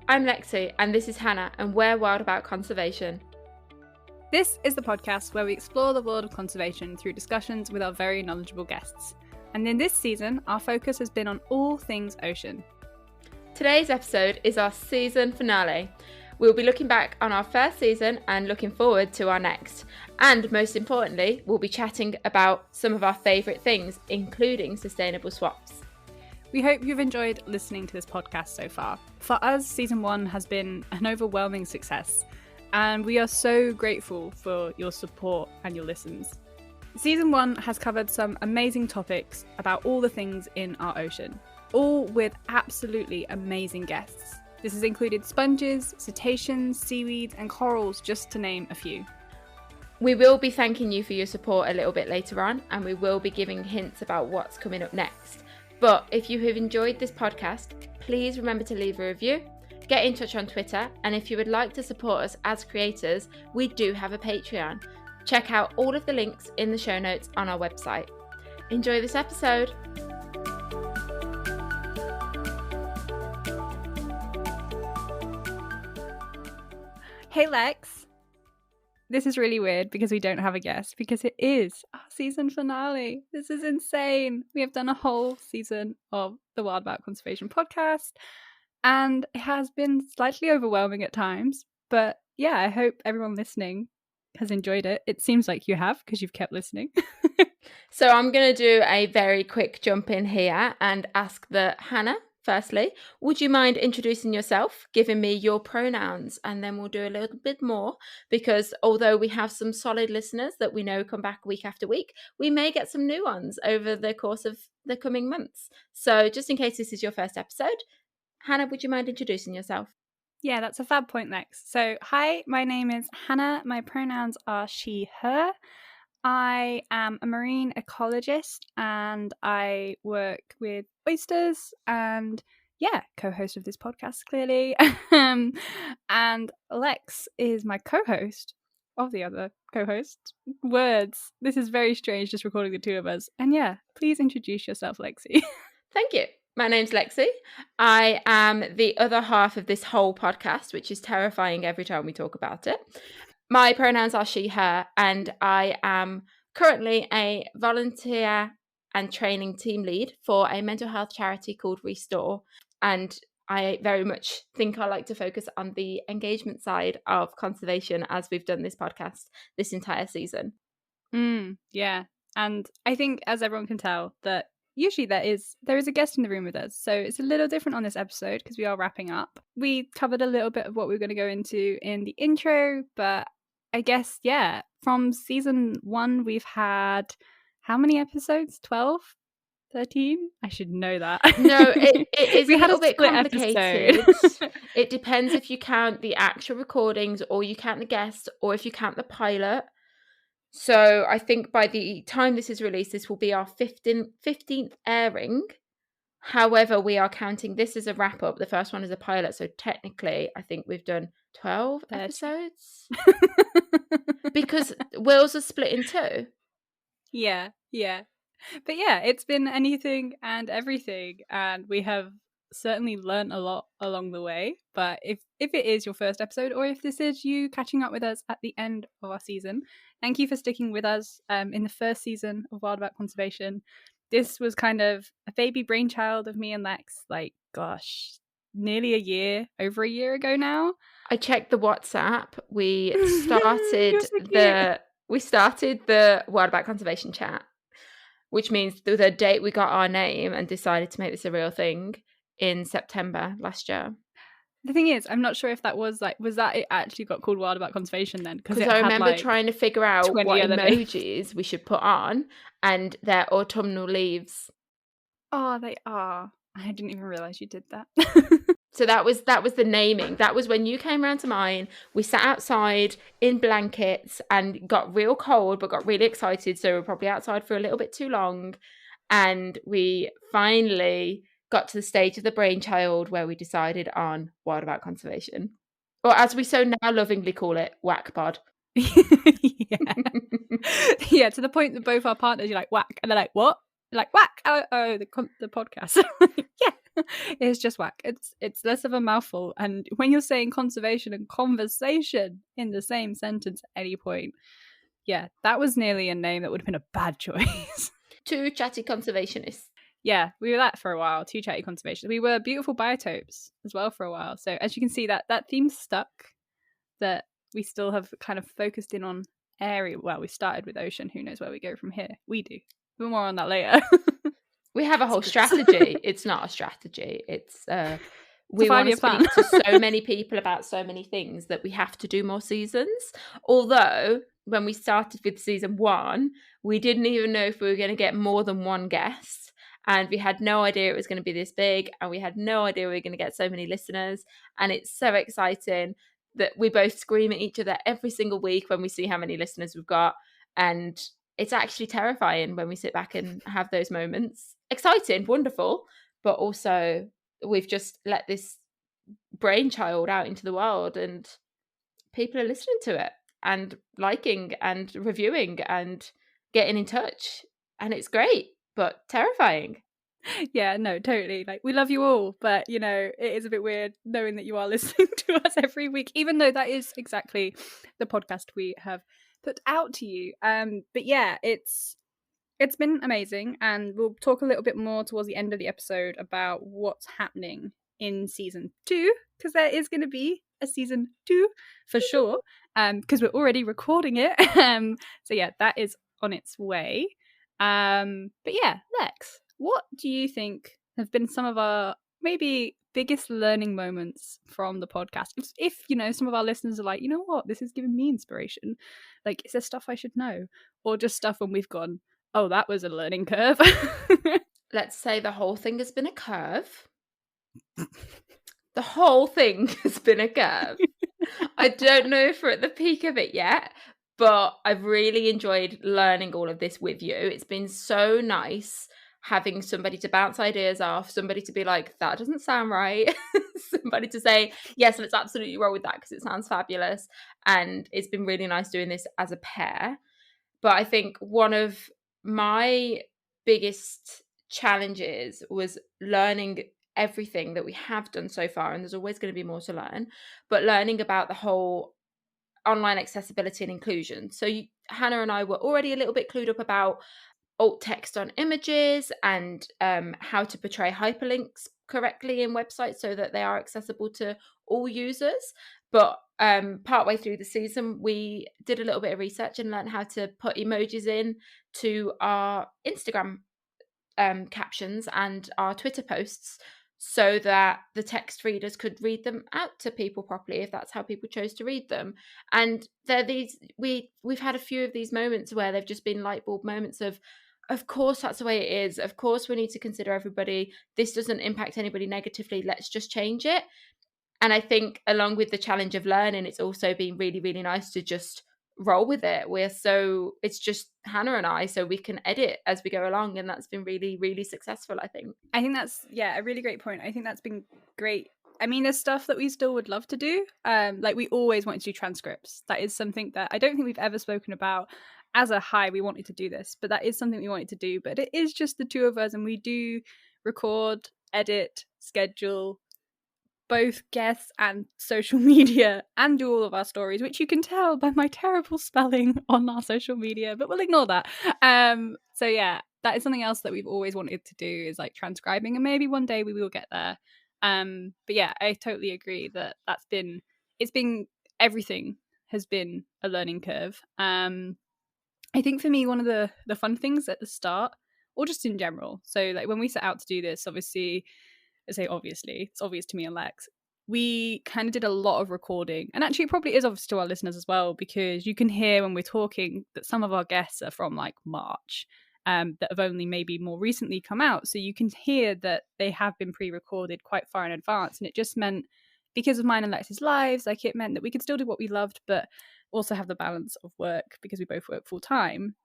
I'm Lexi, and this is Hannah, and we're Wild About Conservation. This is the podcast where we explore the world of conservation through discussions with our very knowledgeable guests. And in this season, our focus has been on all things ocean. Today's episode is our season finale. We'll be looking back on our first season and looking forward to our next. And most importantly, we'll be chatting about some of our favourite things, including sustainable swaps. We hope you've enjoyed listening to this podcast so far. For us, season 1 has been an overwhelming success, and we are so grateful for your support and your listens. Season 1 has covered some amazing topics about all the things in our ocean, all with absolutely amazing guests. This has included sponges, cetaceans, seaweeds, and corals, just to name a few. We will be thanking you for your support a little bit later on, and we will be giving hints about what's coming up next. But if you have enjoyed this podcast, please remember to leave a review, get in touch on Twitter, and if you would like to support us as creators, we do have a Patreon. Check out all of the links in the show notes on our website. Enjoy this episode. Hey Lex, this is really weird because we don't have a guest, because it is our season finale. This is insane. We have done a whole season of the Wild About Conservation podcast, and it has been slightly overwhelming at times, but yeah, I hope everyone listening has enjoyed it. It seems like you have, because you've kept listening. So I'm going to do a very quick jump in here and ask that Hannah, firstly, would you mind introducing yourself, giving me your pronouns, and then we'll do a little bit more, because although we have some solid listeners that we know come back week after week, we may get some new ones over the course of the coming months. So just in case this is your first episode, Hannah, would you mind introducing yourself? Yeah, that's a fab point, Lex. So, hi, my name is Hannah. My pronouns are she, her. I am a marine ecologist and I work with oysters and, yeah, co-host of this podcast, clearly. And Lex is my co-host of the other co-host. Words. This is very strange, just recording the two of us. And yeah, please introduce yourself, Lexi. Thank you. My name's Lexi. I am the other half of this whole podcast, which is terrifying every time we talk about it. My pronouns are she, her, and I am currently a volunteer and training team lead for a mental health charity called Restore. And I very much think I like to focus on the engagement side of conservation, as we've done this podcast this entire season. Yeah. And I think, as everyone can tell, that usually there is a guest in the room with us, so it's a little different on this episode because we are wrapping up. We covered a little bit of what we were going to go into in the intro, but I guess, yeah, from season 1 we've had how many episodes? 12? 13? I should know that. No, it is we a had little bit complicated. It depends if you count the actual recordings or you count the guests or if you count the pilot. So I think by the time this is released, this will be our 15th airing. However, we are counting this as a wrap-up. The first one is a pilot. So technically, I think we've done 12 episodes. Because Wills are split in 2. Yeah. But yeah, it's been anything and everything. And we have certainly learned a lot along the way. But if it is your first episode, or if this is you catching up with us at the end of our season, thank you for sticking with us in the first season of Wild About Conservation. This was kind of a baby brainchild of me and Lex, like, gosh, nearly over a year ago now. I checked the WhatsApp. We started the Wild About Conservation chat, which means the date we got our name and decided to make this a real thing in September last year. The thing is, I'm not sure if that was that it actually got called Wild About Conservation then? Because I remember trying to figure out what emojis we should put on, and they're autumnal leaves. Oh, they are. I didn't even realise you did that. So that was the naming. That was when you came around to mine. We sat outside in blankets and got real cold, but got really excited. So we were probably outside for a little bit too long. And we finally got to the stage of the brainchild where we decided on Wild About Conservation. Or as we so now lovingly call it, whack pod. Yeah, to the point that both our partners, you're like, whack. And they're like, what? You're like, whack. Oh, the podcast. Yeah. It's just whack. It's less of a mouthful. And when you're saying conservation and conversation in the same sentence at any point, yeah, that was nearly a name that would have been a bad choice. Two chatty conservationists. Yeah, we were that for a while. Two chatty conservation. We were beautiful biotopes as well for a while. So as you can see, that theme stuck. That we still have kind of focused in on area. Well, we started with ocean. Who knows where we go from here? We do. But more on that later. We have a whole strategy. It's not a strategy. It's we want to plan. speak to so many people about so many things that we have to do more seasons. Although when we started with season 1, we didn't even know if we were going to get more than one guest. And we had no idea it was going to be this big. And we had no idea we were going to get so many listeners. And it's so exciting that we both scream at each other every single week when we see how many listeners we've got. And it's actually terrifying when we sit back and have those moments. Exciting, wonderful, but also we've just let this brainchild out into the world and people are listening to it and liking and reviewing and getting in touch. And it's great, but terrifying. Yeah, no, totally. Like, we love you all, but, you know, it is a bit weird knowing that you are listening to us every week, even though that is exactly the podcast we have put out to you. But yeah, it's been amazing, and we'll talk a little bit more towards the end of the episode about what's happening in season 2, because there is going to be a season 2 for sure, because we're already recording it. So yeah, that is on its way. But yeah, Lex, what do you think have been some of our maybe biggest learning moments from the podcast? If you know, some of our listeners are like, you know what, this is giving me inspiration. Like, is there stuff I should know? Or just stuff when we've gone, oh, that was a learning curve. Let's say the whole thing has been a curve. The whole thing has been a curve. I don't know if we're at the peak of it yet, but I've really enjoyed learning all of this with you. It's been so nice having somebody to bounce ideas off, somebody to be like, that doesn't sound right. Somebody to say, yes, let's absolutely roll with that because it sounds fabulous. And it's been really nice doing this as a pair. But I think one of my biggest challenges was learning everything that we have done so far, and there's always going to be more to learn, but learning about the whole online accessibility and inclusion. So Hannah and I were already a little bit clued up about alt text on images and how to portray hyperlinks correctly in websites so that they are accessible to all users. But partway through the season, we did a little bit of research and learned how to put emojis in to our Instagram captions and our Twitter posts so that the text readers could read them out to people properly if that's how people chose to read them. And they're these we've had a few of these moments where they've just been light bulb moments of course that's the way it is, of course we need to consider everybody, this doesn't impact anybody negatively, let's just change it. And I think along with the challenge of learning, it's also been really, really nice to just roll with it. It's just Hannah and I, so we can edit as we go along, and that's been really, really successful, I think. I think that's a really great point. I think that's been great. I mean, there's stuff that we still would love to do. Like, we always wanted to do transcripts. That is something that I don't think we've ever spoken about as a we wanted to do this, but that is something we wanted to do. But it is just the two of us, and we do record, edit, schedule both guests and social media, and do all of our stories, which you can tell by my terrible spelling on our social media, but we'll ignore that. So yeah, that is something else that we've always wanted to do, is like transcribing, and maybe one day we will get there. But yeah, I totally agree that everything has been a learning curve. I think for me, one of the fun things at the start, or just in general, so like when we set out to do this, obviously, it's obvious to me and Lex, we kind of did a lot of recording. And actually, it probably is obvious to our listeners as well, because you can hear when we're talking that some of our guests are from like March, that have only maybe more recently come out. So you can hear that they have been pre-recorded quite far in advance. And it just meant, because of mine and Lex's lives, like it meant that we could still do what we loved, but also have the balance of work, because we both work full time.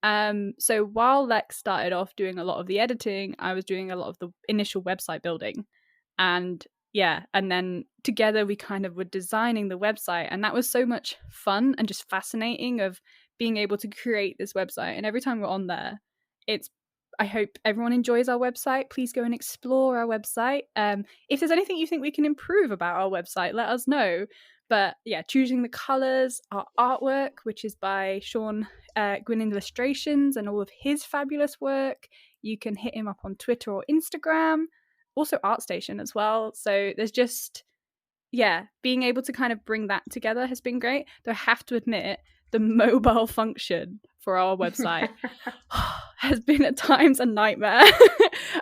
So while Lex started off doing a lot of the editing, I was doing a lot of the initial website building. And yeah, and then together we kind of were designing the website, and that was so much fun and just fascinating, of being able to create this website. And every time we're on there, it's I hope everyone enjoys our website. Please go and explore our website. If there's anything you think we can improve about our website, let us know. But yeah, choosing the colours, our artwork, which is by Sean Gwyn Illustrations, and all of his fabulous work. You can hit him up on Twitter or Instagram. Also ArtStation as well. So there's just, yeah, being able to kind of bring that together has been great. Though I have to admit, the mobile function for our website has been at times a nightmare.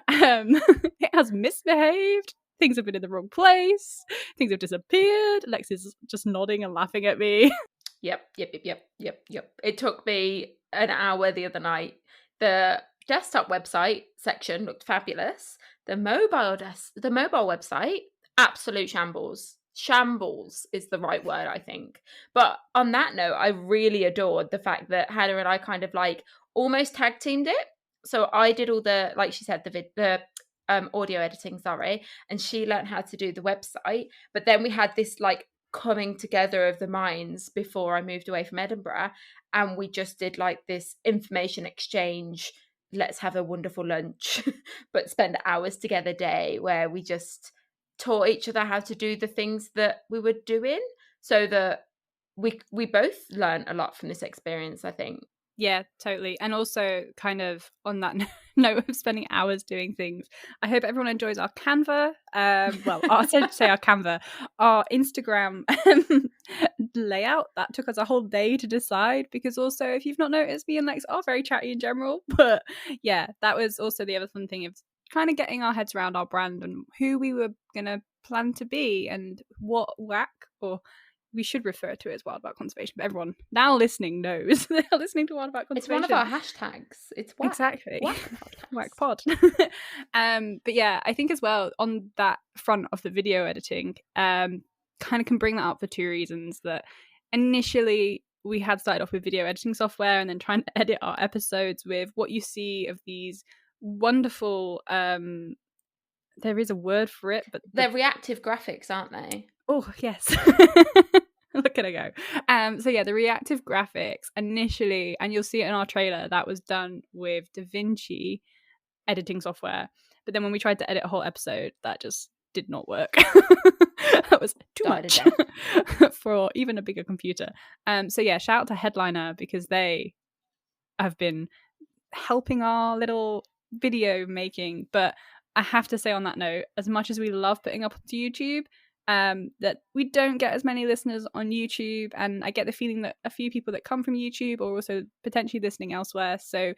It has misbehaved. Things have been in the wrong place. Things have disappeared. Lexi's just nodding and laughing at me. Yep. It took me an hour the other night. The desktop website section looked fabulous. The mobile website, absolute shambles. Shambles is the right word, I think. But on that note, I really adored the fact that Hannah and I kind of like almost tag teamed it. So I did all the, like she said, the audio editing, sorry, and she learned how to do the website. But then we had this like coming together of the minds before I moved away from Edinburgh, and we just did like this information exchange, let's have a wonderful lunch but spend hours together day, where we just taught each other how to do the things that we were doing, so that we both learned a lot from this experience, I think. Yeah, totally. And also, kind of on that note of spending hours doing things, I hope everyone enjoys our Canva. Well, I said to say our Canva, our Instagram layout. That took us a whole day to decide, because also, if you've not noticed, me and Lex are very chatty in general. But yeah, that was also the other fun thing of kind of getting our heads around our brand and who we were going to plan to be and what whack, or we should refer to it as Wild About Conservation, but everyone now listening knows they're listening to Wild About Conservation. It's one of our hashtags. It's whack. Exactly. Whack pod. But yeah, I think as well on that front of the video editing, kind of can bring that up for two reasons. That initially we had started off with video editing software and then trying to edit our episodes with what you see of these wonderful, there is a word for it, but they're reactive graphics, aren't they? Oh, yes. Look at it go. So yeah, the reactive graphics initially, and you'll see it in our trailer, that was done with DaVinci editing software. But then when we tried to edit a whole episode, that just did not work. That was too much for even a bigger computer. So yeah, shout out to Headliner, because they have been helping our little video making. But I have to say on that note, as much as we love putting up to YouTube, that we don't get as many listeners on YouTube, and I get the feeling that a few people that come from YouTube are also potentially listening elsewhere. So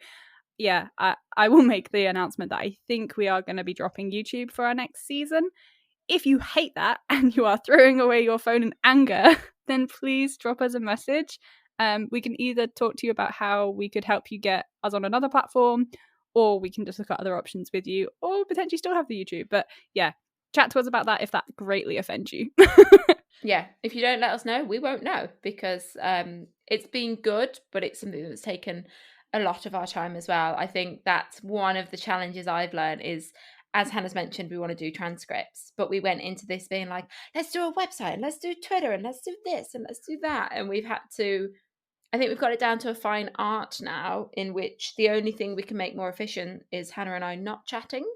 yeah, I will make the announcement that I think we are going to be dropping YouTube for our next season. If you hate that and you are throwing away your phone in anger, then please drop us a message. We can either talk to you about how we could help you get us on another platform, or we can just look at other options with you, or potentially still have the YouTube. But yeah, chat to us about that if that greatly offends you. Yeah, if you don't let us know, we won't know, because it's been good, but it's something that's taken a lot of our time as well. I think that's one of the challenges I've learned is, as Hannah's mentioned, we want to do transcripts, but we went into this being like, let's do a website, and let's do Twitter, and let's do this, and let's do that. And we've had to, I think we've got it down to a fine art now, in which the only thing we can make more efficient is Hannah and I not chatting,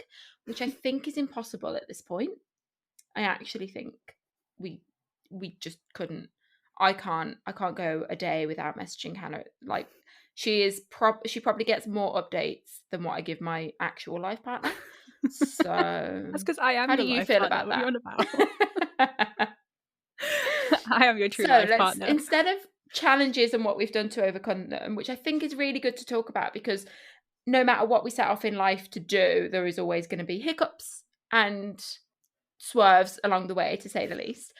which I think is impossible at this point. I actually think we just couldn't. I can't go a day without messaging Hannah. Like, she probably gets more updates than what I give my actual life partner. So that's because I am. How do you feel about that? I am your true life partner. Instead of challenges and what we've done to overcome them, which I think is really good to talk about, because no matter what we set off in life to do, there is always going to be hiccups and swerves along the way, to say the least.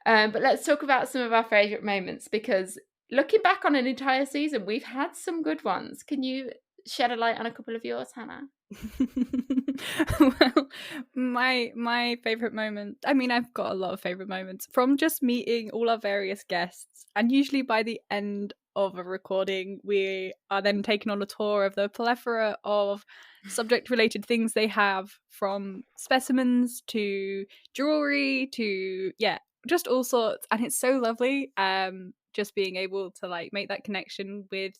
But let's talk about some of our favourite moments, because looking back on an entire season, we've had some good ones. Can you shed a light on a couple of yours, Hannah? Well, my favourite moment, I mean, I've got a lot of favourite moments from just meeting all our various guests, and usually by the end of a recording we are then taken on a tour of the plethora of subject related things they have, from specimens to jewelry to just all sorts. And it's so lovely just being able to like make that connection with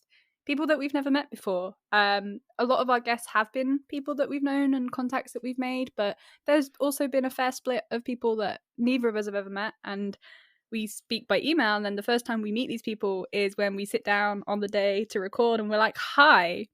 people that we've never met before. A lot of our guests have been people that we've known and contacts that we've made, but there's also been a fair split of people that neither of us have ever met, and we speak by email, and then the first time we meet these people is when we sit down on the day to record and we're like, hi.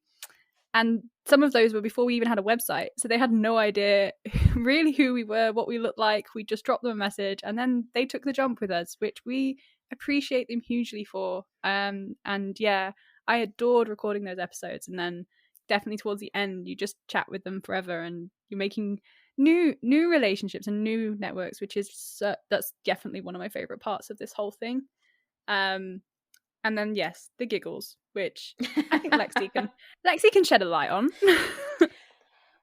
And some of those were before we even had a website, so they had no idea really who we were, what we looked like. We just dropped them a message, and then they took the jump with us, which we appreciate them hugely for. And yeah, I adored recording those episodes, and then definitely towards the end you just chat with them forever, and you're making new relationships and new networks, which is that's definitely one of my favorite parts of this whole thing. And then yes, the giggles, which I think Lexi can shed a light on.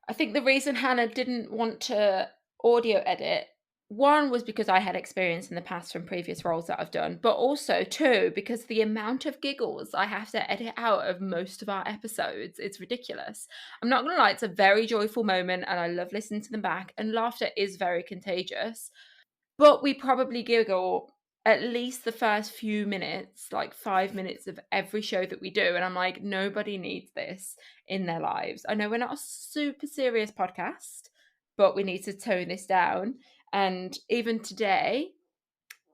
I think the reason Hannah didn't want to audio edit, one was because I had experience in the past from previous roles that I've done, but also two, because the amount of giggles I have to edit out of most of our episodes, it's ridiculous. I'm not going to lie, it's a very joyful moment and I love listening to them back, and laughter is very contagious. But we probably giggle at least the first few minutes, like 5 minutes of every show that we do. And I'm like, nobody needs this in their lives. I know we're not a super serious podcast, but we need to tone this down. And even today,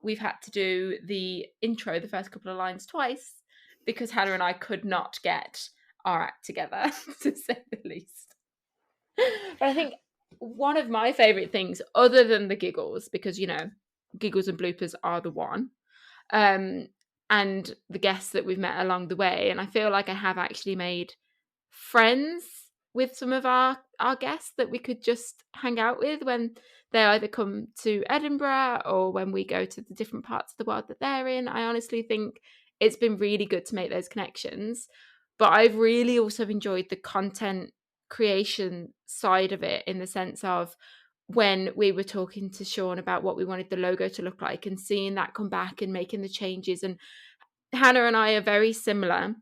we've had to do the intro, the first couple of lines twice, because Hannah and I could not get our act together, to say the least. But I think one of my favorite things, other than the giggles, because, you know, giggles and bloopers are the one, and the guests that we've met along the way. And I feel like I have actually made friends with some of our guests that we could just hang out with when they either come to Edinburgh or when we go to the different parts of the world that they're in. I honestly think it's been really good to make those connections. But I've really also enjoyed the content creation side of it, in the sense of when we were talking to Sean about what we wanted the logo to look like and seeing that come back and making the changes. And Hannah and I are very similar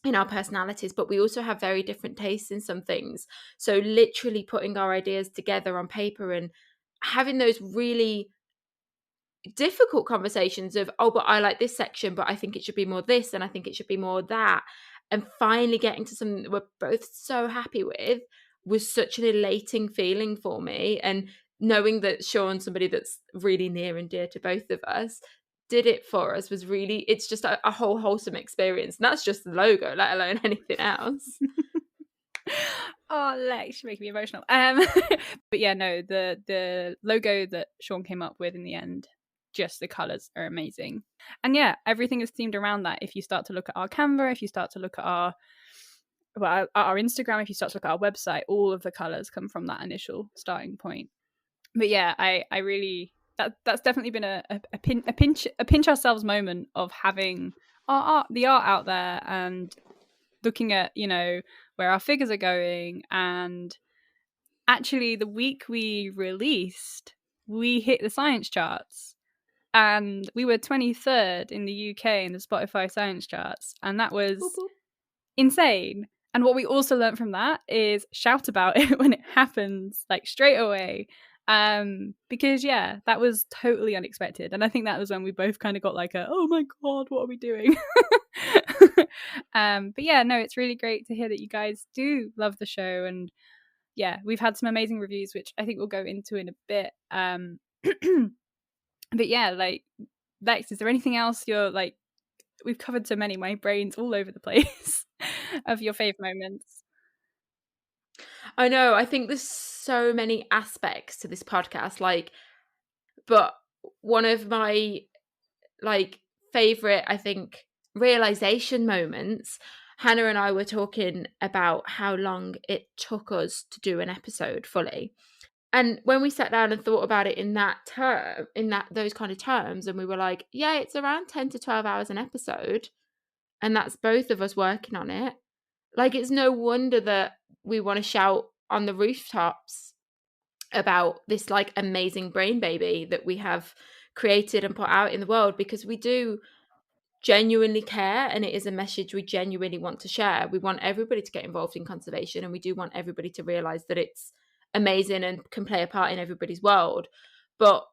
in our personalities, but we also have very different tastes in some things. So literally putting our ideas together on paper and having those really difficult conversations of, oh, but I like this section, but I think it should be more this, and I think it should be more that, and finally getting to something that we're both so happy with was such an elating feeling for me. And knowing that Sean, somebody that's really near and dear to both of us, did it for us was really, it's just a whole wholesome experience. And that's just the logo, let alone anything else. Oh, Lex, you're making me emotional. But yeah, no, the logo that Sean came up with in the end, just the colours are amazing. And yeah, everything is themed around that. If you start to look at our Canva, if you start to look at our Instagram, if you start to look at our website, all of the colours come from that initial starting point. But yeah, I really, that's definitely been a pinch ourselves moment of having the art out there and looking at, you know, where our figures are going. And actually the week we released, we hit the science charts, and we were 23rd in the UK in the Spotify science charts, and that was insane. And what we also learned from that is shout about it when it happens, like straight away. Because yeah, that was totally unexpected. And I think that was when we both kind of got like oh my God, what are we doing? But yeah, no, it's really great to hear that you guys do love the show. And yeah, we've had some amazing reviews, which I think we'll go into in a bit. But yeah, like, Lex, is there anything else you're like, we've covered so many, my brain's all over the place, of your fave moments? I know, I think there's so many aspects to this podcast, like, but one of my like favorite, I think, realization moments, Hannah and I were talking about how long it took us to do an episode fully. And when we sat down and thought about it in that term, those kind of terms, and we were like, yeah, it's around 10 to 12 hours an episode. And that's both of us working on it. Like, it's no wonder that we want to shout on the rooftops about this like amazing brain baby that we have created and put out in the world, because we do genuinely care, and it is a message we genuinely want to share. We want everybody to get involved in conservation, and we do want everybody to realize that it's amazing and can play a part in everybody's world. But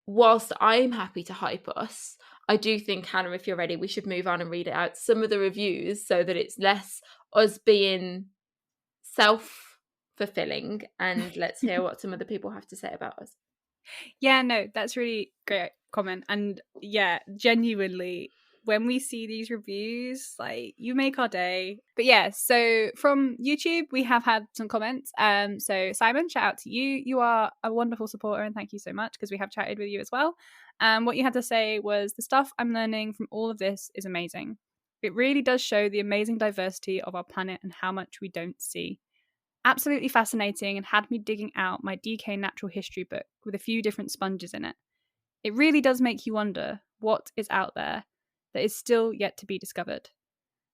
whilst I'm happy to hype us, I do think, Hannah, if you're ready, we should move on and read it out some of the reviews so that it's less us being self-fulfilling, and let's hear what some other people have to say about us. Yeah, no, that's really great comment. And yeah, genuinely, when we see these reviews, like, you make our day. But yeah, so from YouTube, we have had some comments. So Simon, shout out to you. You are a wonderful supporter, and thank you so much, because we have chatted with you as well. What you had to say was, the stuff I'm learning from all of this is amazing. It really does show the amazing diversity of our planet and how much we don't see. Absolutely fascinating, and had me digging out my DK natural history book with a few different sponges in it. It really does make you wonder what is out there that is still yet to be discovered,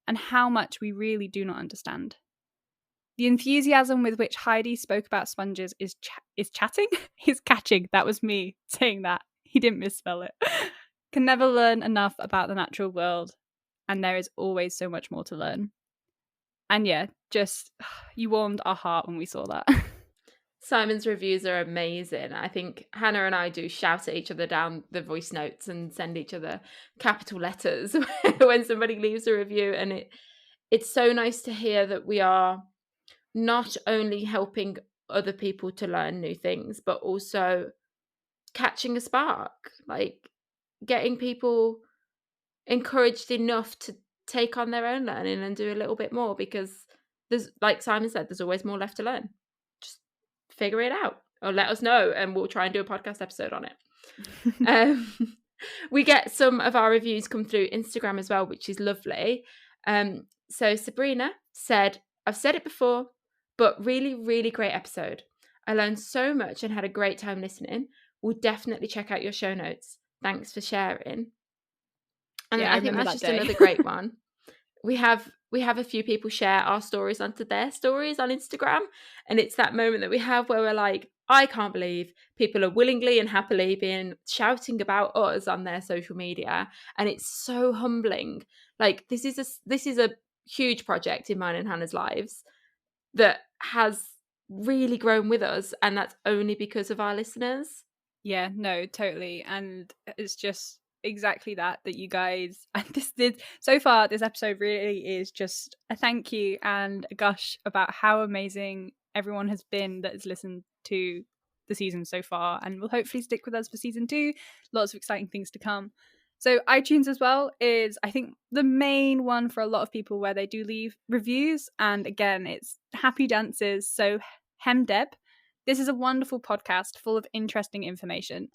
and how much we really do not understand. The enthusiasm with which Heidi spoke about sponges is chatting? Is catching. That was me saying that. He didn't misspell it. Can never learn enough about the natural world, and there is always so much more to learn. And yeah, just, you warmed our heart when we saw that. Simon's reviews are amazing. I think Hannah and I do shout at each other down the voice notes and send each other capital letters when somebody leaves a review. And it's so nice to hear that we are not only helping other people to learn new things, but also catching a spark, like getting people encouraged enough to take on their own learning and do a little bit more, because there's, like Simon said, there's always more left to learn. Just figure it out or let us know, and we'll try and do a podcast episode on it. We get some of our reviews come through Instagram as well, which is lovely. So Sabrina said, I've said it before, but really, really great episode. I learned so much and had a great time listening. We'll definitely check out your show notes. Thanks for sharing. And Yeah, I think that's just another great one. We have a few people share our stories onto their stories on Instagram, and it's that moment that we have where we're like, I can't believe people are willingly and happily being shouting about us on their social media, and it's so humbling. Like, this is a huge project in mine and Hannah's lives that has really grown with us, and that's only because of our listeners. Yeah, no, totally. And it's just exactly that you guys, and this did so far, this episode really is just a thank you and a gush about how amazing everyone has been that has listened to the season so far, and will hopefully stick with us for season 2. Lots of exciting things to come. So iTunes as well is, I think, the main one for a lot of people where they do leave reviews. And again, it's happy dances. So Hemdeb, this is a wonderful podcast full of interesting information.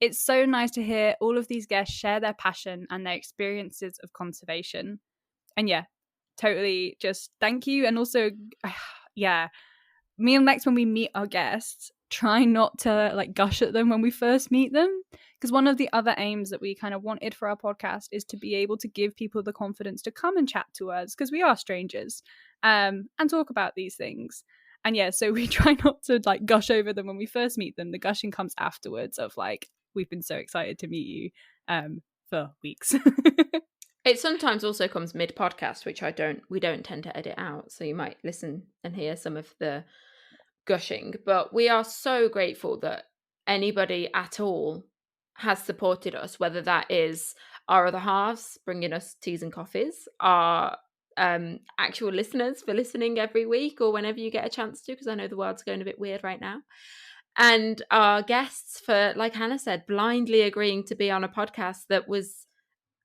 It's so nice to hear all of these guests share their passion and their experiences of conservation. And yeah, totally just thank you. And also, yeah, me and Lex, when we meet our guests, try not to like gush at them when we first meet them. Because one of the other aims that we kind of wanted for our podcast is to be able to give people the confidence to come and chat to us, because we are strangers, and talk about these things. And yeah, so we try not to like gush over them when we first meet them. The gushing comes afterwards of like, we've been so excited to meet you for weeks. It sometimes also comes mid-podcast, which we don't tend to edit out. So you might listen and hear some of the gushing. But we are so grateful that anybody at all has supported us, whether that is our other halves bringing us teas and coffees, our actual listeners for listening every week or whenever you get a chance to, because I know the world's going a bit weird right now, and our guests for, like Hannah said, blindly agreeing to be on a podcast that was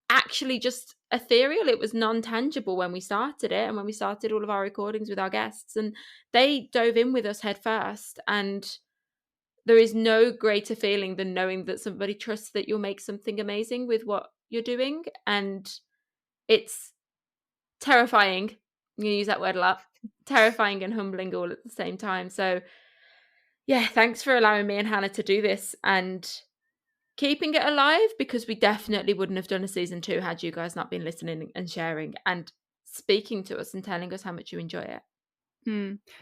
actually just ethereal. It was non-tangible when we started it, and when we started all of our recordings with our guests, and they dove in with us head first. And there is no greater feeling than knowing that somebody trusts that you'll make something amazing with what you're doing. And it's terrifying. I'm going to use that word a lot. Terrifying and humbling all at the same time. So yeah, thanks for allowing me and Hannah to do this and keeping it alive, because we definitely wouldn't have done a season 2 had you guys not been listening and sharing and speaking to us and telling us how much you enjoy it.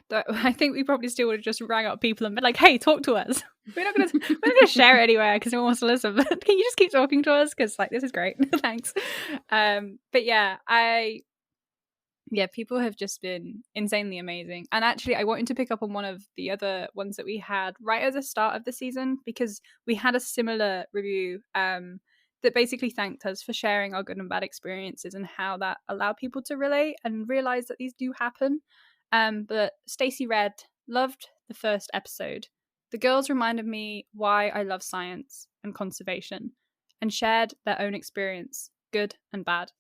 I think we probably still would have just rang up people and been like, hey, talk to us. We're not gonna share it anywhere because no one wants to listen, but can you just keep talking to us, because like, this is great. Thanks. But yeah, people have just been insanely amazing. And actually, I wanted to pick up on one of the other ones that we had right at the start of the season, because we had a similar review. that basically thanked us for sharing our good and bad experiences and how that allowed people to relate and realize that these do happen. But Stacey read, loved the first episode. The girls reminded me why I love science and conservation and shared their own experience, good and bad.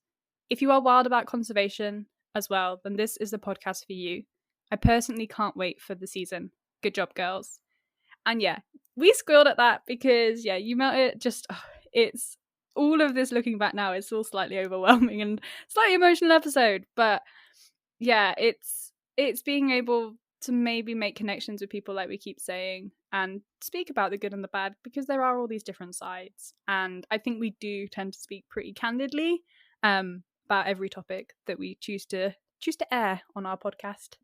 If you are wild about conservation as well, then this is the podcast for you. I personally can't wait for the season. Good job, girls. And yeah, we squealed at that because, yeah, you melted just, it's all of this looking back now, it's all slightly overwhelming and slightly emotional episode. But yeah, it's being able to maybe make connections with people like we keep saying and speak about the good and the bad, because there are all these different sides. And I think we do tend to speak pretty candidly about every topic that we choose to air on our podcast.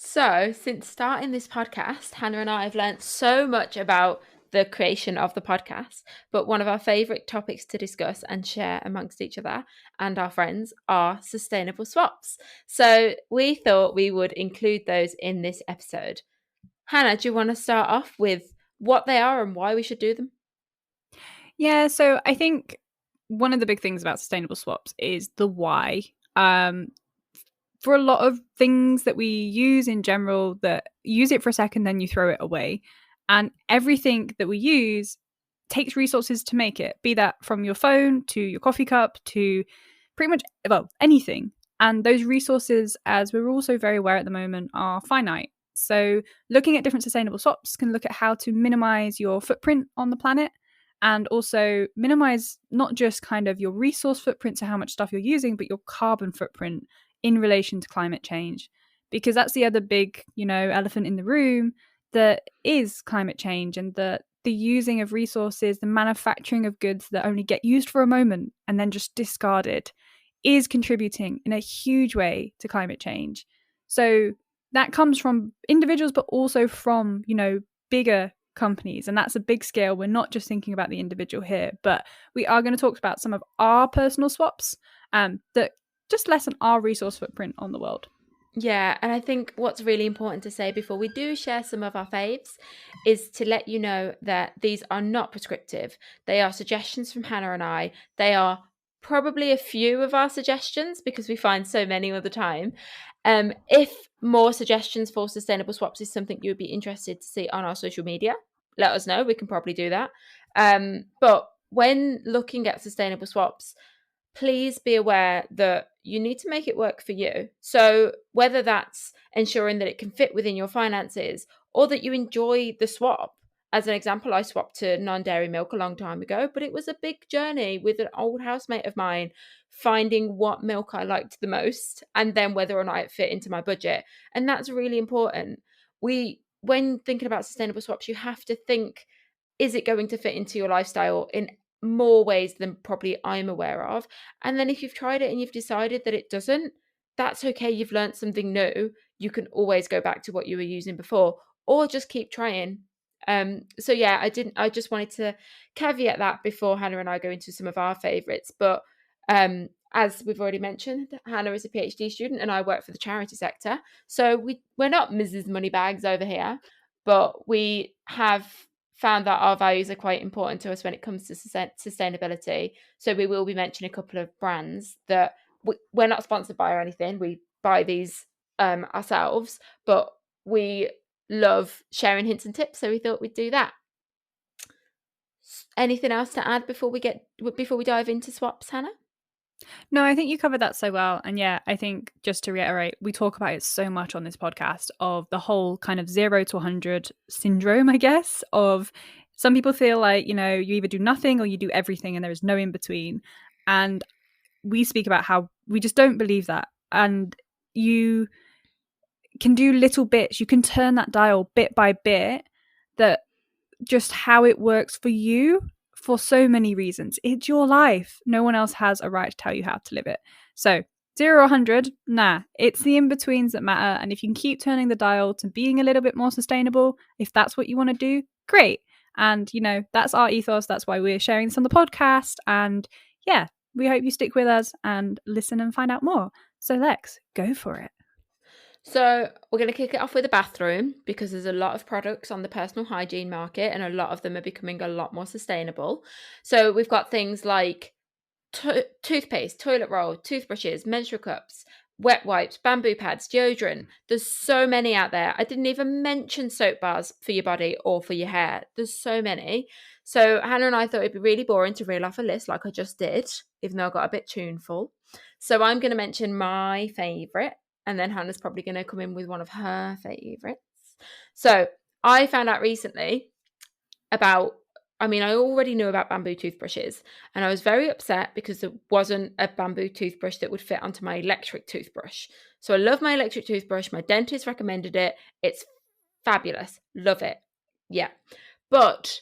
So, since starting this podcast, Hannah and I have learnt so much about the creation of the podcast, but one of our favourite topics to discuss and share amongst each other and our friends are sustainable swaps. So we thought we would include those in this episode. Hannah, do you want to start off with what they are and why we should do them? Yeah, so I think one of the big things about sustainable swaps is the why. For a lot of things that we use in general, that use it for a second, then you throw it away. And everything that we use takes resources to make it, be that from your phone to your coffee cup to pretty much, well, anything. And those resources, as we're also very aware at the moment, are finite. So looking at different sustainable swaps can look at how to minimize your footprint on the planet and also minimize not just kind of your resource footprint, so how much stuff you're using, but your carbon footprint in relation to climate change. Because that's the other big, elephant in the room, that is climate change, and the using of resources, the manufacturing of goods that only get used for a moment and then just discarded is contributing in a huge way to climate change. So that comes from individuals, but also from, bigger companies. And that's a big scale. We're not just thinking about the individual here, but we are going to talk about some of our personal swaps that just lessen our resource footprint on the world. Yeah, and I think what's really important to say before we do share some of our faves is to let you know that these are not prescriptive. They are suggestions from Hannah and I. They are probably a few of our suggestions because we find so many all the time. If more suggestions for sustainable swaps is something you would be interested to see on our social media, let us know. We can probably do that. But when looking at sustainable swaps, please be aware that you need to make it work for you. So whether that's ensuring that it can fit within your finances or that you enjoy the swap. As an example, I swapped to non-dairy milk a long time ago, but it was a big journey with an old housemate of mine, finding what milk I liked the most and then whether or not it fit into my budget. And that's really important. When thinking about sustainable swaps, you have to think, is it going to fit into your lifestyle in more ways than probably I'm aware of? And then if you've tried it and you've decided that it doesn't, that's okay. You've learned something new. You can always go back to what you were using before or just keep trying. So yeah, I just wanted to caveat that before Hannah and I go into some of our favorites. But as we've already mentioned, Hannah is a PhD student and I work for the charity sector. So we're not Mrs. Moneybags over here, but we have found that our values are quite important to us when it comes to sustainability. So we will be mentioning a couple of brands that we're not sponsored by or anything. We buy these ourselves, but we love sharing hints and tips. So we thought we'd do that. Anything else to add before we dive into swaps, Hannah? No, I think you covered that so well. And yeah, I think just to reiterate, we talk about it so much on this podcast of the whole kind of 0 to 100 syndrome, I guess, of some people feel like, you either do nothing or you do everything and there is no in between. And we speak about how we just don't believe that. And you can do little bits. You can turn that dial bit by bit, that just how it works for you for so many reasons. It's your life. No one else has a right to tell you how to live it. So 0 or 100, nah, it's the in-betweens that matter. And if you can keep turning the dial to being a little bit more sustainable, if that's what you want to do, great. And, that's our ethos. That's why we're sharing this on the podcast. And yeah, we hope you stick with us and listen and find out more. So Lex, go for it. So we're going to kick it off with a bathroom because there's a lot of products on the personal hygiene market and a lot of them are becoming a lot more sustainable. So we've got things like toothpaste, toilet roll, toothbrushes, menstrual cups, wet wipes, bamboo pads, deodorant. There's so many out there. I didn't even mention soap bars for your body or for your hair. There's so many. So Hannah and I thought it'd be really boring to reel off a list like I just did, even though I got a bit tuneful. So I'm going to mention my favourite, and then Hannah's probably going to come in with one of her favourites. So I found out recently about, I already knew about bamboo toothbrushes, and I was very upset because there wasn't a bamboo toothbrush that would fit onto my electric toothbrush. So I love my electric toothbrush. My dentist recommended it. It's fabulous. Love it. Yeah. But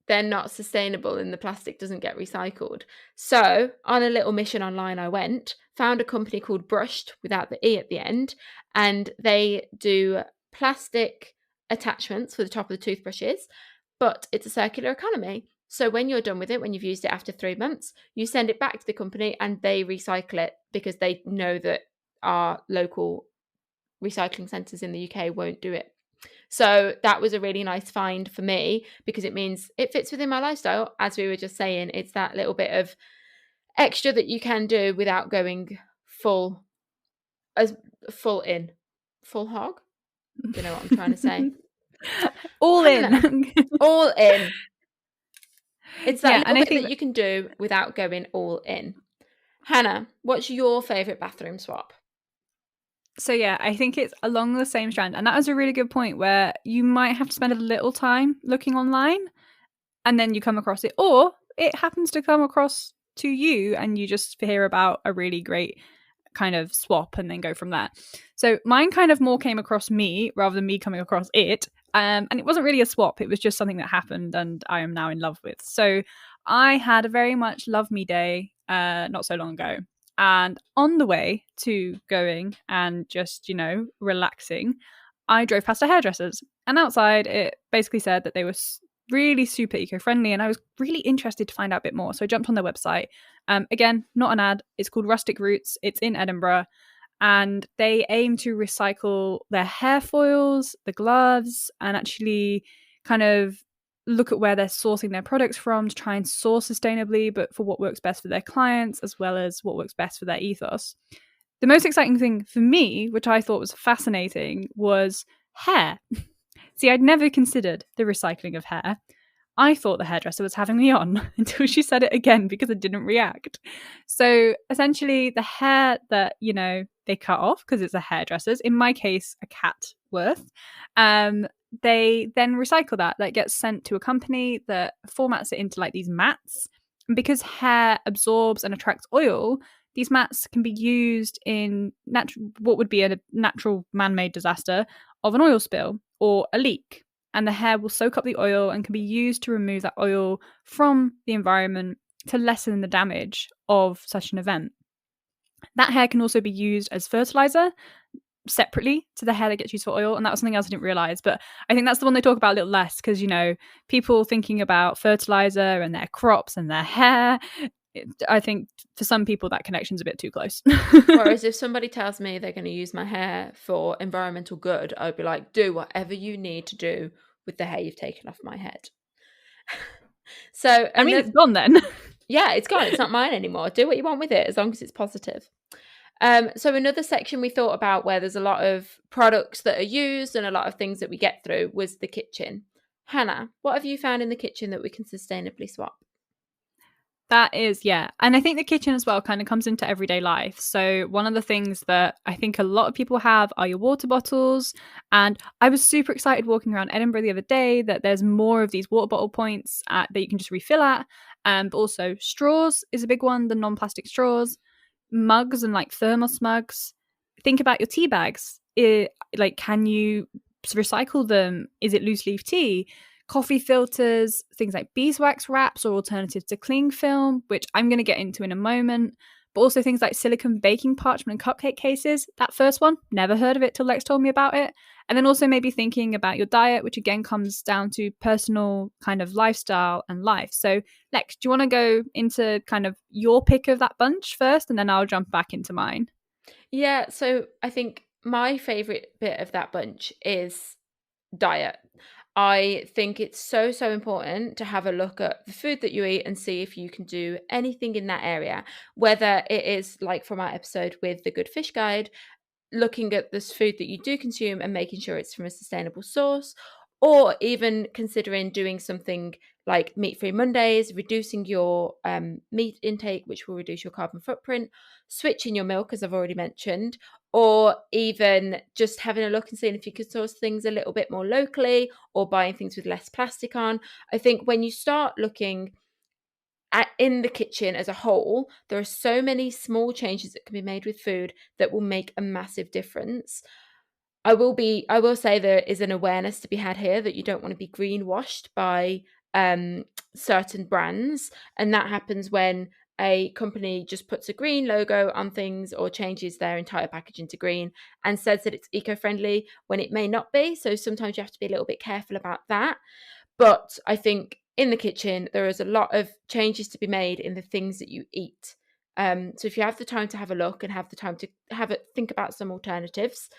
they're not sustainable and the plastic doesn't get recycled. So on a little mission online I went, found a company called Brushed without the E at the end, and they do plastic attachments for the top of the toothbrushes, but it's a circular economy. So when you're done with it, when you've used it after 3 months, you send it back to the company and they recycle it because they know that our local recycling centres in the UK won't do it. So that was a really nice find for me because it means it fits within my lifestyle. As we were just saying, it's that little bit of extra that you can do without going full hog. Do you know what I'm trying to say? All in. All in. It's that little bit that you can do without going all in. Hannah, what's your favourite bathroom swap? So yeah, I think it's along the same strand. And that was a really good point where you might have to spend a little time looking online and then you come across it. Or it happens to come across to you and you just hear about a really great kind of swap and then go from there. So mine kind of more came across me rather than me coming across it. And it wasn't really a swap. It was just something that happened and I am now in love with. So I had a very much love me day not so long ago. And on the way to going and just, relaxing, I drove past a hairdresser's. And outside, it basically said that they were really super eco-friendly. And I was really interested to find out a bit more. So I jumped on their website. Again, not an ad. It's called Rustic Roots. It's in Edinburgh. And they aim to recycle their hair foils, the gloves, and actually kind of look at where they're sourcing their products from to try and source sustainably, but for what works best for their clients, as well as what works best for their ethos. The most exciting thing for me, which I thought was fascinating, was hair. See, I'd never considered the recycling of hair. I thought the hairdresser was having me on until she said it again because I didn't react. So essentially the hair that, they cut off because it's a hairdresser's, in my case, a cat worth, they then recycle that. That gets sent to a company that formats it into like these mats. And because hair absorbs and attracts oil, these mats can be used in what would be a natural man-made disaster of an oil spill or a leak. And the hair will soak up the oil and can be used to remove that oil from the environment to lessen the damage of such an event. That hair can also be used as fertilizer separately to the hair that gets used for oil. And that was something else I didn't realize. But I think that's the one they talk about a little less because, people thinking about fertilizer and their crops and their hair, I think for some people that connection's a bit too close. Whereas if somebody tells me they're going to use my hair for environmental good, I'd be like, do whatever you need to do with the hair you've taken off my head. So it's gone then. Yeah, it's gone. It's not mine anymore. Do what you want with it as long as it's positive. So another section we thought about where there's a lot of products that are used and a lot of things that we get through was the kitchen. Hannah, what have you found in the kitchen that we can sustainably swap? That is, yeah. And I think the kitchen as well kind of comes into everyday life. So one of the things that I think a lot of people have are your water bottles. And I was super excited walking around Edinburgh the other day that there's more of these water bottle points that you can just refill at. But also straws is a big one, the non-plastic straws. Mugs and like thermos mugs. Think about your tea bags. Can you recycle them? Is it loose leaf tea? Coffee filters, things like beeswax wraps or alternatives to cling film, which I'm going to get into in a moment. But also things like silicone baking parchment and cupcake cases. That first one, never heard of it till Lex told me about it. And then also maybe thinking about your diet, which again comes down to personal kind of lifestyle and life. So Lex, do you want to go into kind of your pick of that bunch first? And then I'll jump back into mine. Yeah, so I think my favorite bit of that bunch is diet. I think it's so, so important to have a look at the food that you eat and see if you can do anything in that area, whether it is like from our episode with the Good Fish Guide, looking at this food that you do consume and making sure it's from a sustainable source, or even considering doing something like meat-free Mondays, reducing your meat intake, which will reduce your carbon footprint, switching your milk, as I've already mentioned, or even just having a look and seeing if you could source things a little bit more locally or buying things with less plastic on. I think when you start looking in the kitchen as a whole, there are so many small changes that can be made with food that will make a massive difference. I will say there is an awareness to be had here that you don't want to be greenwashed by certain brands, and that happens when a company just puts a green logo on things or changes their entire packaging to green and says that it's eco-friendly when it may not be. So sometimes you have to be a little bit careful about that. But I think in the kitchen, there is a lot of changes to be made in the things that you eat. So if you have the time to have a look and have the time to think about some alternatives,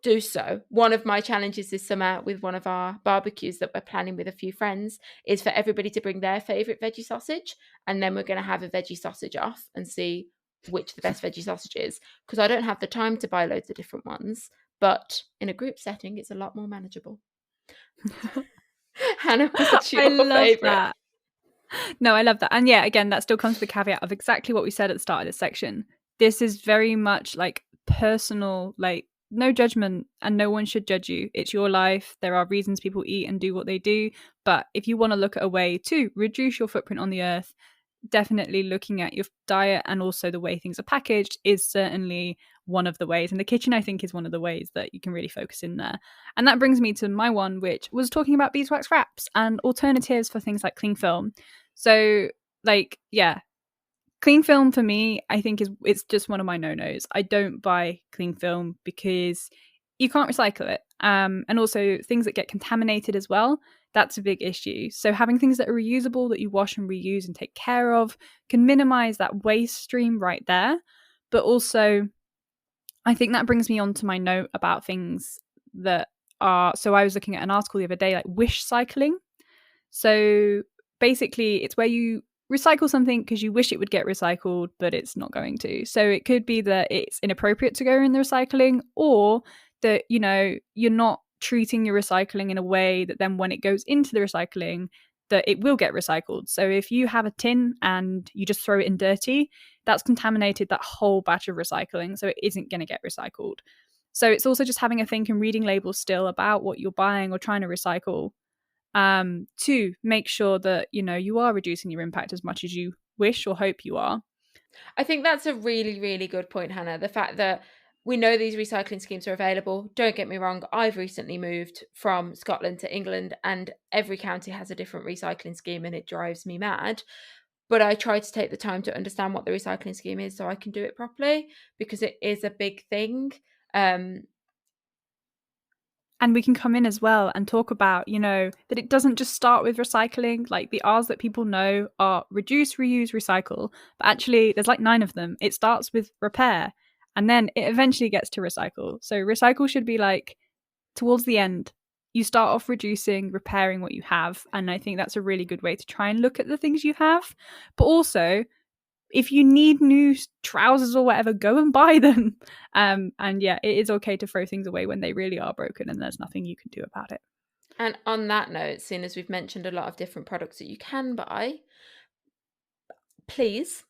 do so. One of my challenges this summer with one of our barbecues that we're planning with a few friends is for everybody to bring their favourite veggie sausage, and then we're going to have a veggie sausage off and see which the best veggie sausage is, because I don't have the time to buy loads of different ones, but in a group setting it's a lot more manageable. Hannah, what's your favourite? That. No, I love that. And yeah, again, that still comes to the caveat of exactly what we said at the start of this section. This is very much like personal, like no judgment, and no one should judge you. It's your life. There are reasons people eat and do what they do. But if you want to look at a way to reduce your footprint on the earth, definitely looking at your diet and also the way things are packaged is certainly one of the ways. And the kitchen, I think, is one of the ways that you can really focus in there. And that brings me to my one, which was talking about beeswax wraps and alternatives for things like cling film. So, like, yeah, cling film for me, I think it's just one of my no-nos. I don't buy cling film because you can't recycle it. And also things that get contaminated as well, that's a big issue. So having things that are reusable, that you wash and reuse and take care of, can minimize that waste stream right there. But also, I think that brings me on to my note about things that are, so I was looking at an article the other day, like wish cycling. So basically it's where you recycle something because you wish it would get recycled, but it's not going to. So it could be that it's inappropriate to go in the recycling, or that, you know, you're not treating your recycling in a way that then when it goes into the recycling, that it will get recycled. So if you have a tin and you just throw it in dirty, that's contaminated that whole batch of recycling. So it isn't going to get recycled. So it's also just having a think and reading labels still about what you're buying or trying to recycle, to make sure that, you know, you are reducing your impact as much as you wish or hope you are. I think that's a really, really good point, Hannah. The fact that we know these recycling schemes are available. Don't get me wrong, I've recently moved from Scotland to England and every county has a different recycling scheme and it drives me mad. But I try to take the time to understand what the recycling scheme is so I can do it properly, because it is a big thing. And we can come in as well and talk about, you know, that it doesn't just start with recycling. Like the R's that people know are reduce, reuse, recycle. But actually, there's like 9 of them. It starts with repair and then it eventually gets to recycle. So recycle should be like towards the end. You start off reducing, repairing what you have. And I think that's a really good way to try and look at the things you have. But also, if you need new trousers or whatever, go and buy them. And yeah, it is okay to throw things away when they really are broken and there's nothing you can do about it. And on that note, seeing as we've mentioned a lot of different products that you can buy, please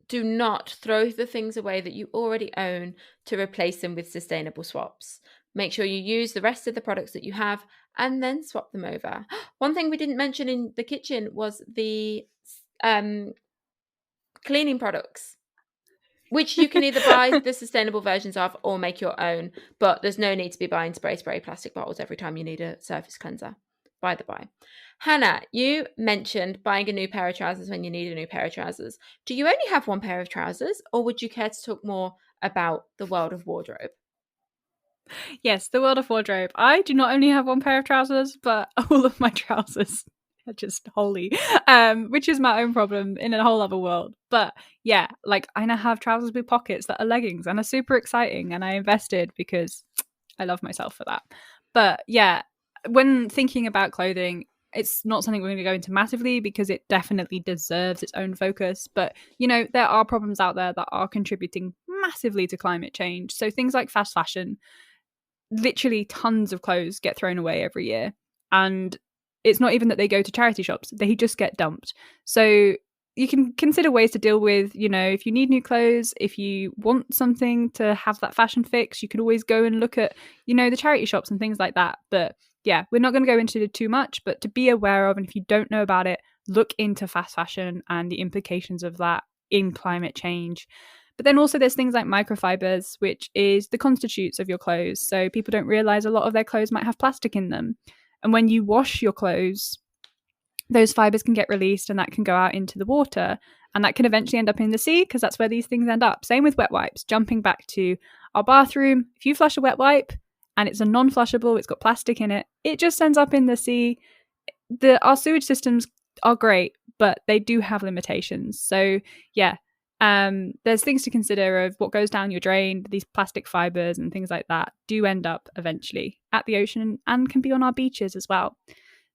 do not throw the things away that you already own to replace them with sustainable swaps. Make sure you use the rest of the products that you have and then swap them over. One thing we didn't mention in the kitchen was the cleaning products, which you can either buy the sustainable versions of or make your own, but there's no need to be buying spray plastic bottles every time you need a surface cleanser, by the by. Hannah, you mentioned buying a new pair of trousers when you need a new pair of trousers. Do you only have one pair of trousers, or would you care to talk more about the world of wardrobe? Yes, the world of wardrobe. I do not only have one pair of trousers, but all of my trousers just holy, which is my own problem in a whole other world. But yeah, like I now have trousers with pockets that are leggings and are super exciting, and I invested because I love myself for that. But yeah, when thinking about clothing, it's not something we're going to go into massively because it definitely deserves its own focus. But, you know, there are problems out there that are contributing massively to climate change. So things like fast fashion, literally tons of clothes get thrown away every year. And it's not even that they go to charity shops, they just get dumped. So you can consider ways to deal with, you know, if you need new clothes, if you want something to have that fashion fix, you can always go and look at, you know, the charity shops and things like that. But yeah, we're not going to go into it too much, but to be aware of, and if you don't know about it, look into fast fashion and the implications of that in climate change. But then also there's things like microfibers, which is the constitutes of your clothes. So people don't realize a lot of their clothes might have plastic in them. And when you wash your clothes, those fibers can get released and that can go out into the water. And that can eventually end up in the sea because that's where these things end up. Same with wet wipes. Jumping back to our bathroom, if you flush a wet wipe and it's a non-flushable, it's got plastic in it, it just ends up in the sea. Our sewage systems are great, but they do have limitations. So yeah, there's things to consider of what goes down your drain. These plastic fibers and things like that do end up eventually at the ocean and can be on our beaches as well.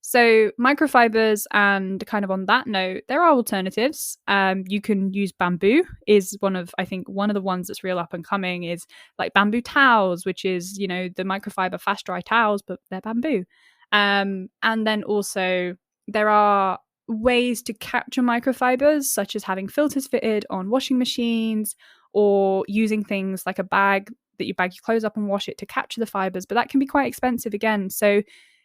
So microfibers, and kind of on that note, there are alternatives. You can use bamboo is one of the ones that's real up and coming is like bamboo towels, which is, you know, the microfiber fast dry towels, but they're bamboo. And then also there are ways to capture microfibers, such as having filters fitted on washing machines or using things like a bag that you bag your clothes up and wash it to capture the fibers. But that can be quite expensive again. So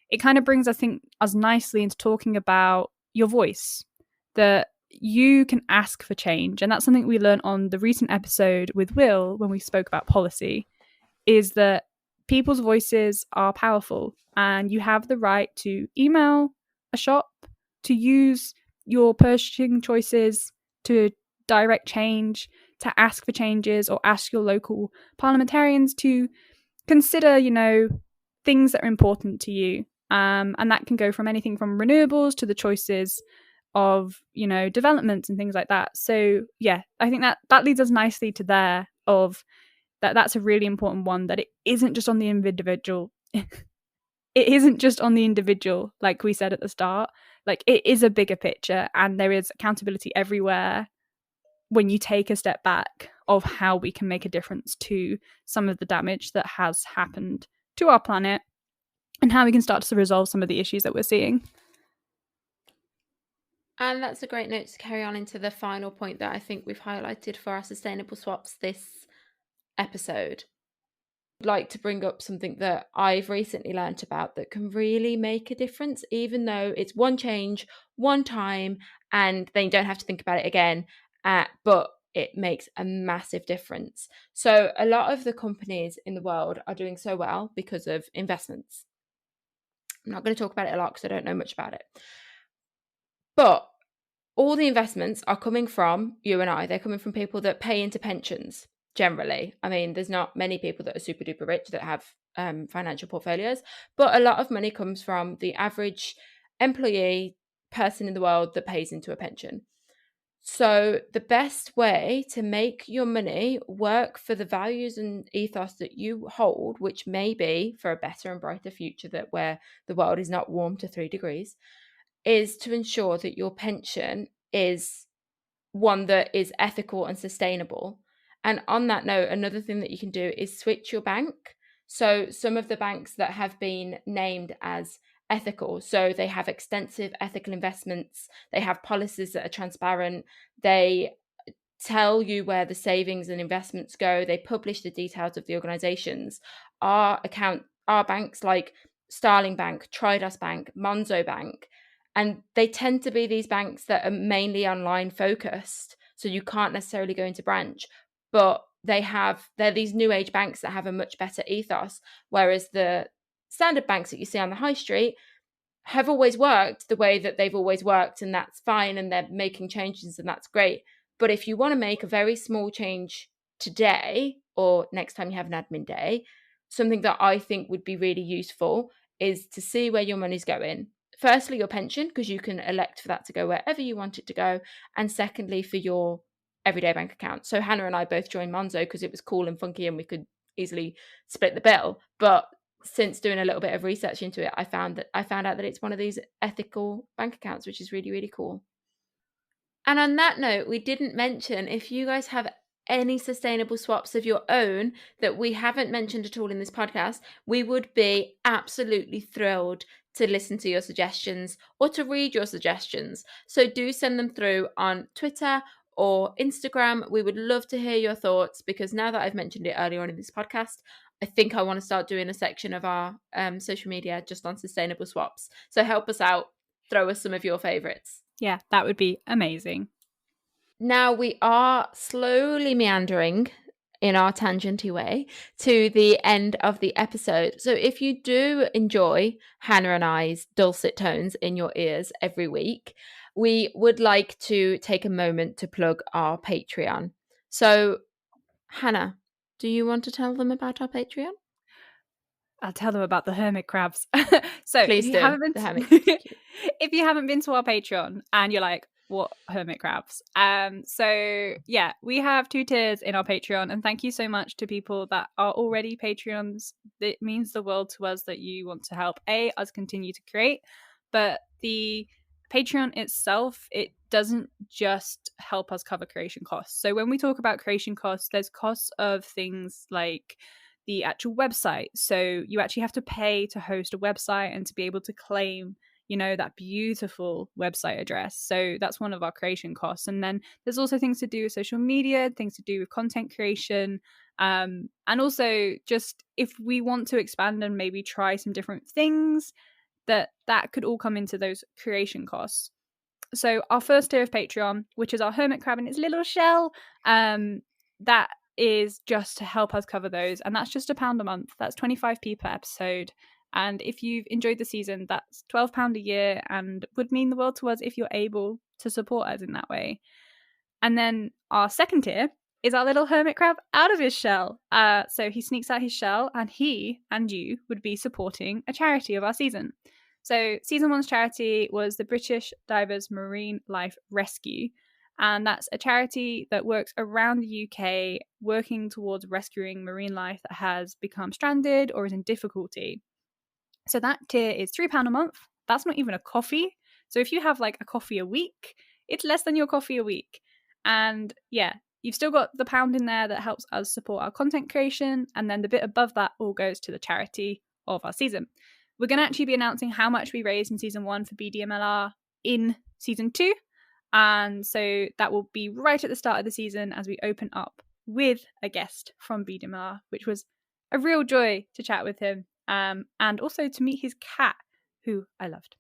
it kind of brings, I think, us nicely into talking about your voice, that you can ask for change. And that's something we learned on the recent episode with Will when we spoke about policy, is that people's voices are powerful and you have the right to email a shop, to use your purchasing choices to direct change, to ask for changes, or ask your local parliamentarians to consider, you know, things that are important to you. And that can go from anything from renewables to the choices of, you know, developments and things like that. So yeah, I think that leads us nicely to there of that's a really important one, that it isn't just on the individual. It isn't just on the individual, like we said at the start. Like, it is a bigger picture, and there is accountability everywhere when you take a step back of how we can make a difference to some of the damage that has happened to our planet and how we can start to resolve some of the issues that we're seeing. And that's a great note to carry on into the final point that I think we've highlighted for our sustainable swaps this episode. I'd like to bring up something that I've recently learnt about that can really make a difference, even though it's one change, one time, and then you don't have to think about it again, but it makes a massive difference. So a lot of the companies in the world are doing so well because of investments. I'm not going to talk about it a lot because I don't know much about it. But all the investments are coming from you and I. They're coming from people that pay into pensions, generally. I mean, there's not many people that are super duper rich that have financial portfolios, but a lot of money comes from the average employee person in the world that pays into a pension. So the best way to make your money work for the values and ethos that you hold, which may be for a better and brighter future, that where the world is not warm to 3 degrees, is to ensure that your pension is one that is ethical and sustainable. And on that note, another thing that you can do is switch your bank. So some of the banks that have been named as ethical, so they have extensive ethical investments, they have policies that are transparent, they tell you where the savings and investments go, they publish the details of the organizations. Our banks like Starling Bank, Triodos Bank, Monzo Bank, and they tend to be these banks that are mainly online focused, so you can't necessarily go into branch, but they're these new age banks that have a much better ethos, whereas the standard banks that you see on the high street have always worked the way that they've always worked, and that's fine, and they're making changes, and that's great. But if you want to make a very small change today or next time you have an admin day, something that I think would be really useful is to see where your money's going. firstly, your pension, because you can elect for that to go wherever you want it to go. And secondly, for your everyday bank account. So Hannah and I both joined Monzo because it was cool and funky and we could easily split the bill. But since doing a little bit of research into it, I found out that it's one of these ethical bank accounts, which is really, really cool. And on that note, we didn't mention, if you guys have any sustainable swaps of your own that we haven't mentioned at all in this podcast, we would be absolutely thrilled to listen to your suggestions or to read your suggestions. So do send them through on Twitter or Instagram. We would love to hear your thoughts, because now that I've mentioned it earlier on in this podcast, I think I want to start doing a section of our social media just on sustainable swaps. So help us out. Throw us some of your favourites. Yeah, that would be amazing. Now we are slowly meandering in our tangenty way to the end of the episode. So if you do enjoy Hannah and I's dulcet tones in your ears every week, we would like to take a moment to plug our Patreon. So Hannah, do you want to tell them about our Patreon? I'll tell them about the hermit crabs. So Please if you do. haven't been The hermit crabs are cute. if you haven't been to our Patreon and you're like, what hermit crabs? So yeah, we have 2 tiers in our Patreon, and thank you so much to people that are already Patreons. It means the world to us that you want to help us continue to create, but the Patreon itself, it doesn't just help us cover creation costs. So when we talk about creation costs, there's costs of things like the actual website. So you actually have to pay to host a website and to be able to claim, that beautiful website address. So that's one of our creation costs. And then there's also things to do with social media, things to do with content creation. And also just if we want to expand and maybe try some different things, that could all come into those creation costs. So our first tier of Patreon, which is our hermit crab in its little shell, that is just to help us cover those, and that's just £1 a month. That's 25p per episode, and if you've enjoyed the season, that's £12 a year and would mean the world to us if you're able to support us in that way. And then our second tier is our little hermit crab out of his shell. So he sneaks out his shell, and he and you would be supporting a charity of our season. So season 1's charity was the British Divers Marine Life Rescue, and that's a charity that works around the UK working towards rescuing marine life that has become stranded or is in difficulty. So that tier is £3 a month. That's not even a coffee. So if you have like a coffee a week, it's less than your coffee a week. And yeah, you've still got the pound in there that helps us support our content creation. And then the bit above that all goes to the charity of our season. We're going to actually be announcing how much we raised in season 1 for BDMLR in season 2. And so that will be right at the start of the season as we open up with a guest from BDMLR, which was a real joy to chat with him. And also to meet his cat, who I loved.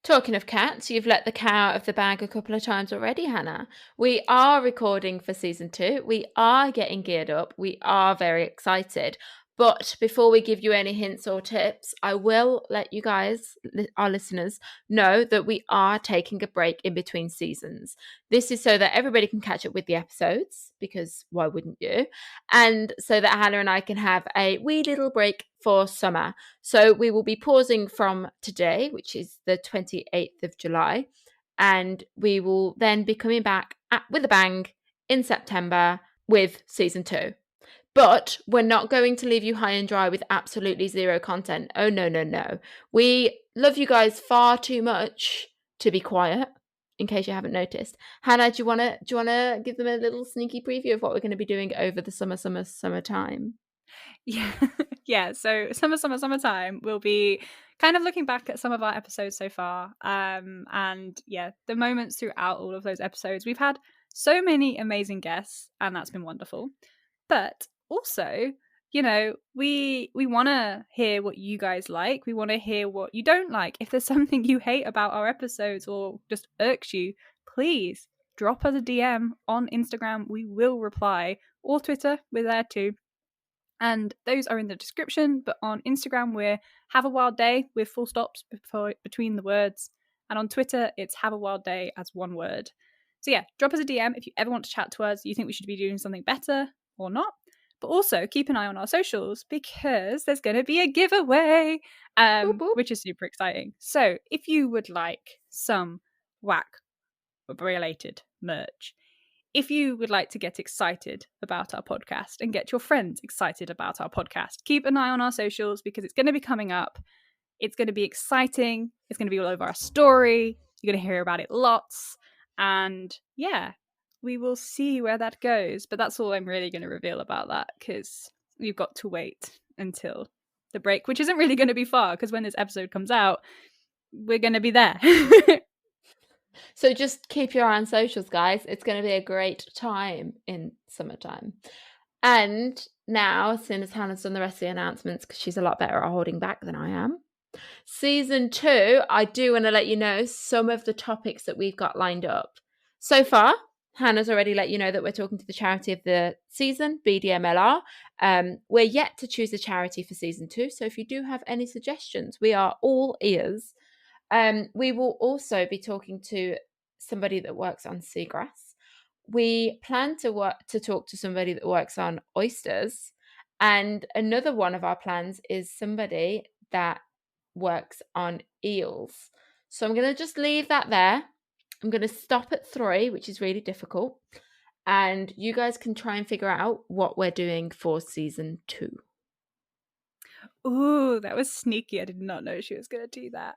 Talking of cats, you've let the cat out of the bag a couple of times already, Hannah. We are recording for season 2. We are getting geared up. We are very excited. But before we give you any hints or tips, I will let you guys, our listeners, know that we are taking a break in between seasons. This is so that everybody can catch up with the episodes, because why wouldn't you? And so that Hannah and I can have a wee little break for summer. So we will be pausing from today, which is the 28th of July, and we will then be coming back with a bang in September with season 2. But we're not going to leave you high and dry with absolutely zero content. Oh, no, no, no. We love you guys far too much to be quiet, in case you haven't noticed. Hannah, do you want to give them a little sneaky preview of what we're going to be doing over the summertime? Yeah. So summertime, we'll be kind of looking back at some of our episodes so far. And yeah, the moments throughout all of those episodes, we've had so many amazing guests, and that's been wonderful. But also, we want to hear what you guys like. We want to hear what you don't like. If there's something you hate about our episodes or just irks you, please drop us a DM on Instagram. We will reply. Or Twitter, we're there too. And those are in the description. But on Instagram, we're Have a Wild Day with full stops between the words. And on Twitter, it's Have a Wild Day as one word. So yeah, drop us a DM if you ever want to chat to us. You think we should be doing something better or not. But also keep an eye on our socials because there's going to be a giveaway, which is super exciting. So if you would like some WAC-related merch, if you would like to get excited about our podcast and get your friends excited about our podcast, keep an eye on our socials because it's going to be coming up. It's going to be exciting. It's going to be all over our story. You're going to hear about it lots. And yeah, we will see where that goes. But that's all I'm really going to reveal about that because we've got to wait until the break, which isn't really going to be far because when this episode comes out, we're going to be there. So just keep your eye on socials, guys. It's going to be a great time in summertime. And now, as soon as Hannah's done the rest of the announcements, because she's a lot better at holding back than I am, Season 2, I do want to let you know some of the topics that we've got lined up. So far, Hannah's already let you know that we're talking to the charity of the season, BDMLR. We're yet to choose a charity for Season 2, so if you do have any suggestions, we are all ears. We will also be talking to somebody that works on seagrass. We plan to talk to somebody that works on oysters. And another one of our plans is somebody that works on eels. So I'm going to just leave that there. I'm going to stop at 3, which is really difficult. And you guys can try and figure out what we're doing for Season 2. Ooh, that was sneaky. I did not know she was going to do that.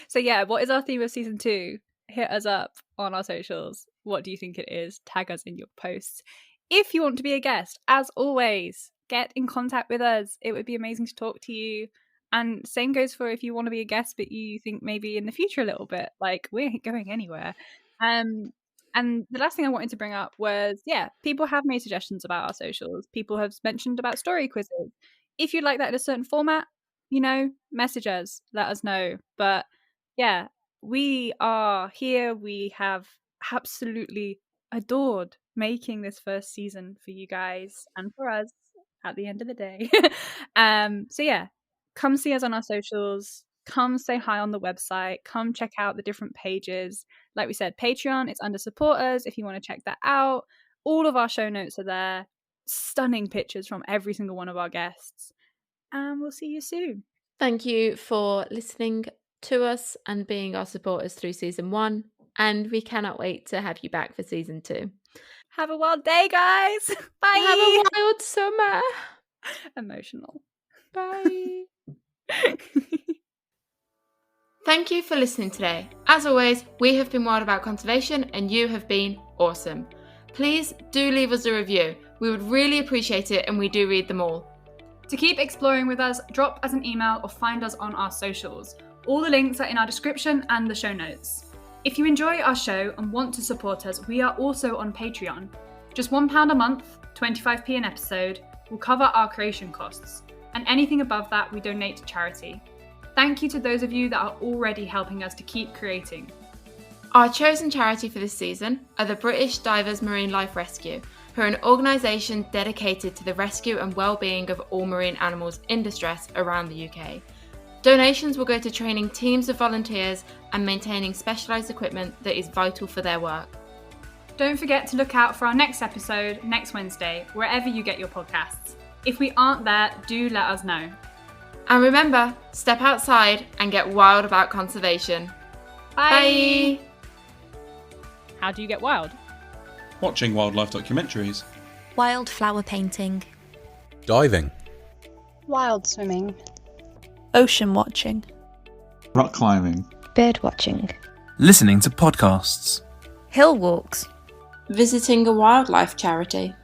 So yeah, what is our theme of Season 2? Hit us up on our socials. What do you think it is? Tag us in your posts. If you want to be a guest, as always, get in contact with us. It would be amazing to talk to you. And same goes for if you want to be a guest, but you think maybe in the future a little bit, like we ain't going anywhere. And the last thing I wanted to bring up was, yeah, people have made suggestions about our socials. People have mentioned about story quizzes. If you'd like that in a certain format, message us, let us know. But yeah, we are here. We have absolutely adored making this first season for you guys and for us at the end of the day. So yeah, come see us on our socials. Come say hi on the website. Come check out the different pages. Like we said, Patreon, it's under support us if you want to check that out. All of our show notes are there. Stunning pictures from every single one of our guests. And we'll see you soon. Thank you for listening to us and being our supporters through Season 1. And we cannot wait to have you back for Season 2. Have a wild day, guys. Bye. Have a wild summer. Emotional. Bye. Thank you for listening today. As always, we have been Wild About Conservation and you have been awesome. Please do leave us a review. We would really appreciate it and we do read them all. To keep exploring with us, drop us an email or find us on our socials. All the links are in our description and the show notes. If you enjoy our show and want to support us, we are also on Patreon. Just £1 a month, 25p an episode, will cover our creation costs. And anything above that, we donate to charity. Thank you to those of you that are already helping us to keep creating. Our chosen charity for this season are the British Divers Marine Life Rescue, who are an organisation dedicated to the rescue and well-being of all marine animals in distress around the UK. Donations will go to training teams of volunteers and maintaining specialised equipment that is vital for their work. Don't forget to look out for our next episode next Wednesday, wherever you get your podcasts. If we aren't there, do let us know. And remember, step outside and get wild about conservation. Bye! How do you get wild? Watching wildlife documentaries. Wildflower painting. Diving. Wild swimming. Ocean watching. Rock climbing. Bird watching. Listening to podcasts. Hill walks. Visiting a wildlife charity.